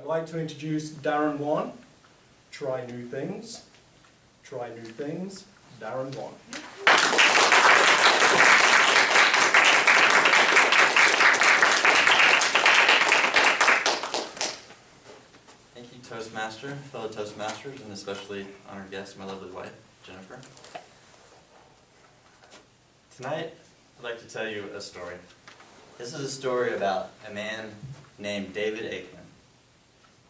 I'd like to introduce Darin Wonn. Try new things. Try new things. Darin Wonn. Thank you, Toastmaster, fellow Toastmasters, and especially honored guest, my lovely wife, Jennifer. Tonight, I'd like to tell you a story. This is a story about a man named David Aikman.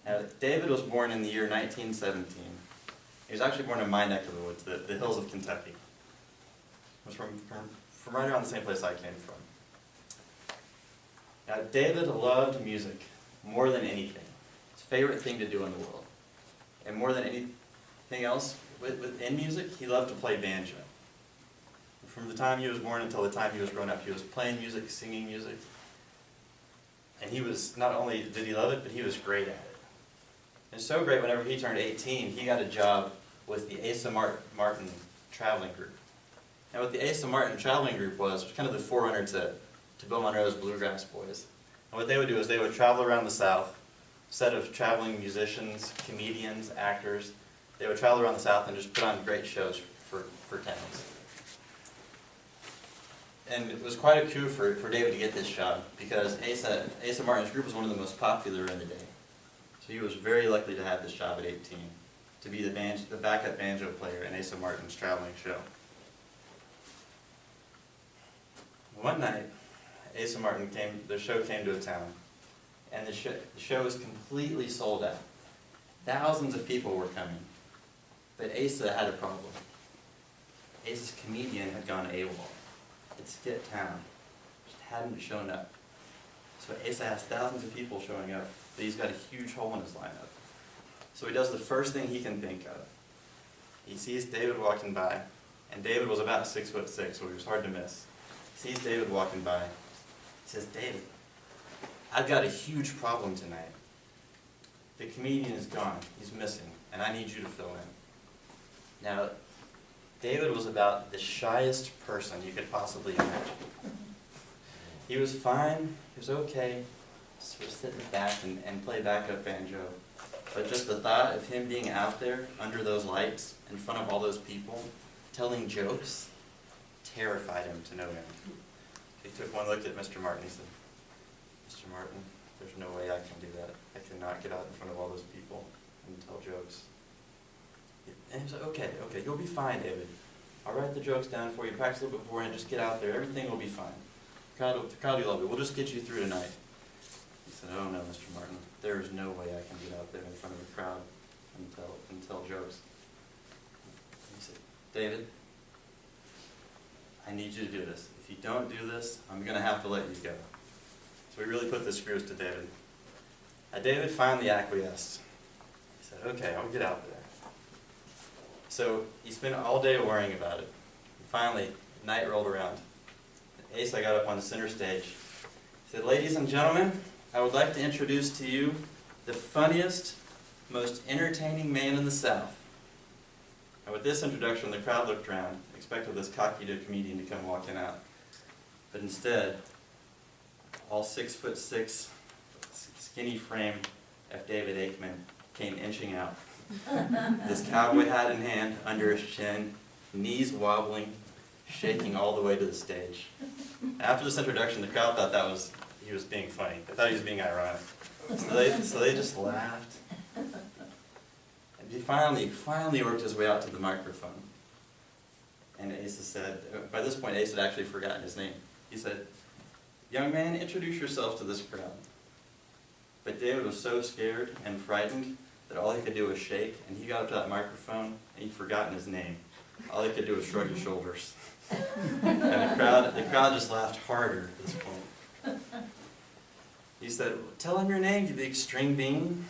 Now, David was born in the year 1917. He was actually born in my neck of the woods, the hills of Kentucky. He was from right around the same place I came from. Now, David loved music more than anything. His favorite thing to do in the world. And more than anything else within music, he loved to play banjo. From the time he was born until the time he was grown up, he was playing music, singing music. And he was, not only did he love it, but he was great at it. And so great, whenever he turned 18, he got a job with the Asa Martin Traveling Group. Now what the Asa Martin Traveling Group was kind of the forerunner to Bill Monroe's Bluegrass Boys. And what they would do is they would travel around the South, a set of traveling musicians, comedians, actors. They would travel around the South and just put on great shows for towns. And it was quite a coup for David to get this job, because Asa Martin's group was one of the most popular in the day. So he was very likely to have this job at 18, to be the backup banjo player in Asa Martin's traveling show. One night, Asa Martin the show came to a town, and the show was completely sold out. Thousands of people were coming, but Asa had a problem. Asa's comedian had gone AWOL. Had skipped town, just hadn't shown up. So Asa has thousands of people showing up, but he's got a huge hole in his lineup. So he does the first thing he can think of. He sees David walking by, and David was about 6'6", so he was hard to miss. He sees David walking by. He says, "David, I've got a huge problem tonight. The comedian is gone, he's missing, and I need you to fill in." Now, David was about the shyest person you could possibly imagine. He was fine, he was okay, sort of sit back and play backup banjo. But just the thought of him being out there under those lights, in front of all those people, telling jokes, terrified him to no end. He took one look at Mr. Martin. He said, "Mr. Martin, there's no way I can do that. I cannot get out in front of all those people and tell jokes." And he said, okay, you'll be fine, David. I'll write the jokes down for you, practice a little bit beforehand, just get out there, everything will be fine. The crowd will love it. We'll just get you through tonight. He said, "Oh no, Mr. Martin, there is no way I can get out there in front of a crowd and tell jokes." He said, "David, I need you to do this. If you don't do this, I'm going to have to let you go." So he really put the screws to David. David finally acquiesced. He said, "Okay, I'll get out there." So he spent all day worrying about it. And finally, night rolled around. Asa got up on the center stage. He said, "Ladies and gentlemen, I would like to introduce to you the funniest, most entertaining man in the South." And with this introduction, the crowd looked around, expected this cocky comedian to come walking out. But instead, all 6'6", skinny frame of David Aikman came inching out. This cowboy hat in hand, under his chin, knees wobbling, shaking all the way to the stage. After this introduction, the crowd thought he was being funny. They thought he was being ironic. So they just laughed. And he finally worked his way out to the microphone. And Asa said, by this point Asa had actually forgotten his name. He said, "Young man, introduce yourself to this crowd." But David was so scared and frightened that all he could do was shake, and he got up to that microphone, and he'd forgotten his name. All he could do was shrug his shoulders. And the crowd just laughed harder at this point. He said, "Tell him your name, you big string bean."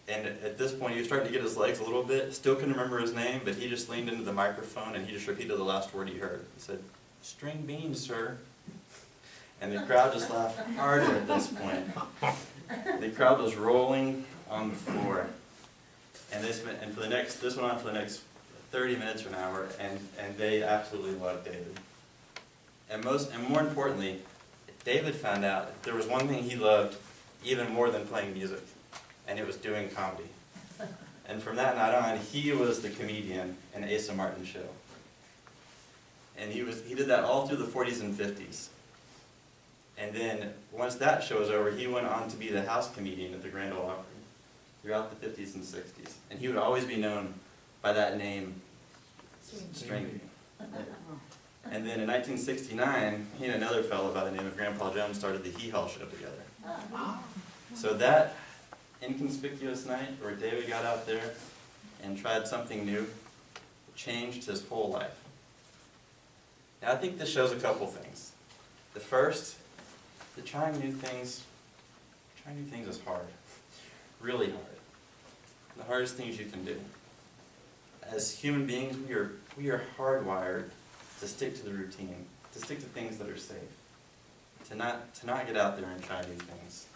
And at this point, he was starting to get his legs a little bit, still couldn't remember his name, but he just leaned into the microphone, and he just repeated the last word he heard. He said, "String bean, sir." And the crowd just laughed harder at this point. The crowd was rolling on the floor, and this went on for the next 30 minutes or an hour, and they absolutely loved David. And more importantly, David found out there was one thing he loved even more than playing music. and it was doing comedy. And from that night on, he was the comedian in Asa Martin's show. And he did that all through the 40s and 50s. And then, once that show was over, he went on to be the house comedian at the Grand Ole Opry throughout the 50s and 60s. And he would always be known by that name, String Bean. And then in 1969, he and another fellow by the name of Grandpa Jones started the Hee Haw Show together. So that inconspicuous night where David got out there and tried something new changed his whole life. Now I think this shows a couple things. The first, that trying new things is hard. Really hard. The hardest things you can do. As human beings, we are hardwired to stick to the routine, to stick to things that are safe, to not get out there and try new things.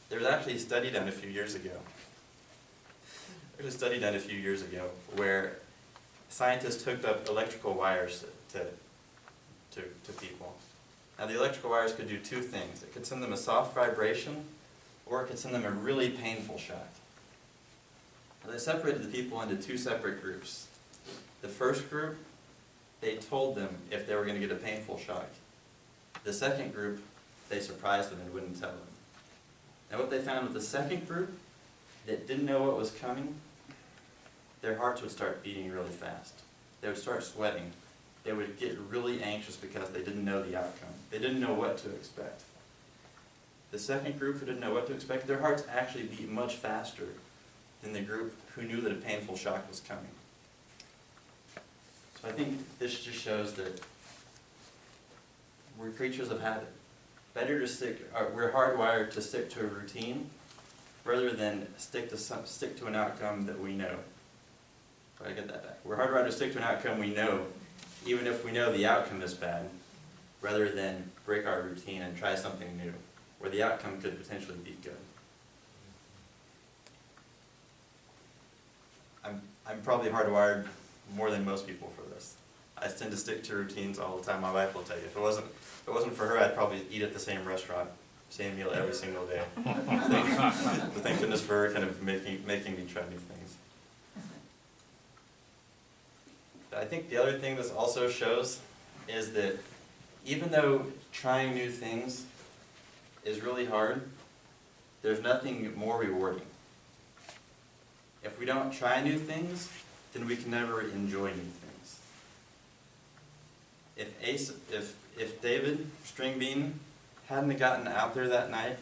There was actually a study done a few years ago. Where scientists hooked up electrical wires to people. Now the electrical wires could do two things. It could send them a soft vibration, or it could send them a really painful shock. Now, they separated the people into two separate groups. The first group, they told them if they were going to get a painful shock. The second group, they surprised them and wouldn't tell them. Now what they found with the second group that didn't know what was coming, their hearts would start beating really fast. They would start sweating. They would get really anxious because they didn't know the outcome. They didn't know what to expect. The second group who didn't know what to expect, their hearts actually beat much faster than the group who knew that a painful shock was coming. So I think this just shows that we're creatures of habit. Better to we're hardwired to stick to a routine rather than stick to an outcome that we know. But I get that back. We're hardwired to stick to an outcome we know, even if we know the outcome is bad, rather than break our routine and try something new, where the outcome could potentially be good. I'm probably hardwired more than most people for this. I tend to stick to routines all the time. My wife will tell you. If it wasn't for her, I'd probably eat at the same restaurant, same meal every single day. But thank goodness for her kind of making me try new things. I think the other thing this also shows is that even though trying new things is really hard, there's nothing more rewarding. If we don't try new things, then we can never enjoy new things. If David String Bean hadn't gotten out there that night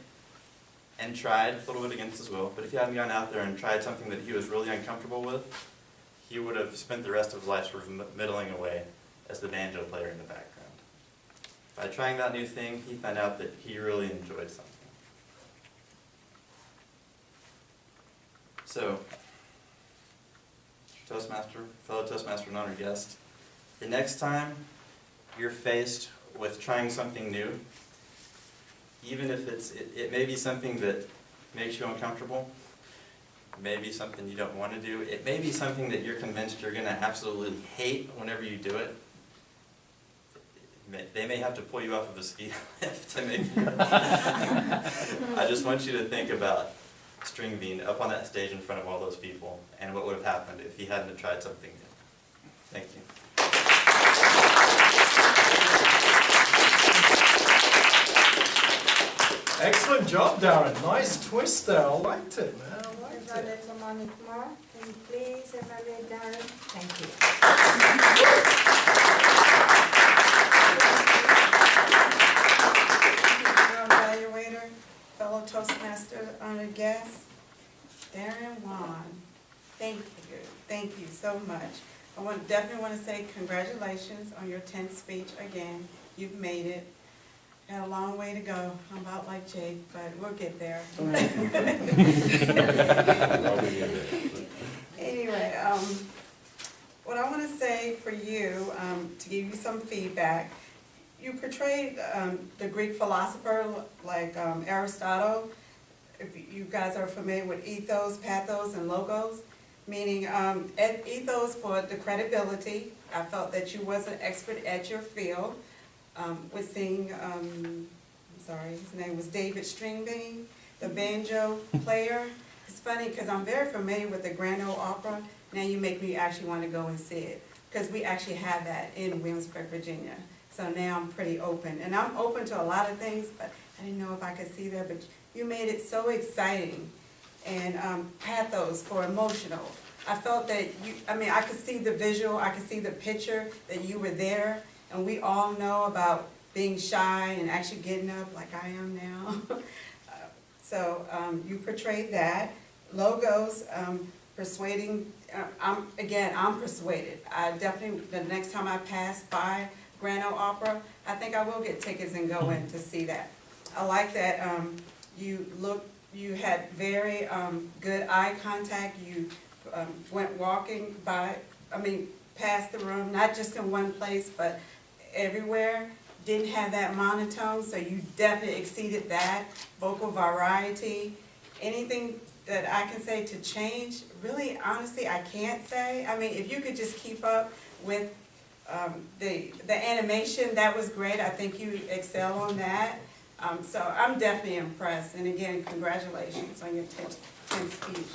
and tried, a little bit against his will, but if he hadn't gone out there and tried something that he was really uncomfortable with, he would have spent the rest of his life sort of middling away as the banjo player in the background. By trying that new thing, he found out that he really enjoyed something. So, fellow Toastmaster and honored guest, the next time you're faced with trying something new, even if it may be something that makes you uncomfortable, maybe something you don't want to do, it may be something that you're convinced you're going to absolutely hate whenever you do it. They may have to pull you off of a ski lift to make you. I just want you to think about String Bean up on that stage in front of all those people and what would have happened if he hadn't have tried something new. Thank you. Excellent job, Darin. Nice twist there. I liked it, man. I liked it. Evaluator Monique, can you please evaluate Darin? Thank you. Evaluator, fellow Toastmaster, honored guest, Darin Wonn. Thank you so much. I definitely want to say congratulations on your 10th speech again. You've made it. Got a long way to go. I'm about like Jake, but we'll get there. Anyway, what I want to say for you, to give you some feedback, you portrayed the Greek philosopher like Aristotle. If you guys are familiar with ethos, pathos, and logos, meaning ethos for the credibility. I felt that you was an expert at your field. Was seeing, his name was David String Bean, the banjo player. It's funny, because I'm very familiar with the Grand Ole Opera. Now you make me actually want to go and see it, because we actually have that in Williamsburg, Virginia. So now I'm pretty open, and I'm open to a lot of things, but I didn't know if I could see there, but you made it so exciting and pathos for emotional. I felt that I could see the visual, I could see the picture that you were there, and we all know about being shy and actually getting up like I am now. So you portrayed that. Logos, persuading, I'm persuaded. I definitely, the next time I pass by Grand Ole Opera, I think I will get tickets and go in to see that. I like that you had very good eye contact. You went walking past the room, not just in one place, but everywhere. Didn't have that monotone, so you definitely exceeded that. Vocal variety. Anything that I can say to change, really, honestly, I can't say. I mean, if you could just keep up with the animation, that was great. I think you excel on that. So I'm definitely impressed. And again, congratulations on your 10th speech.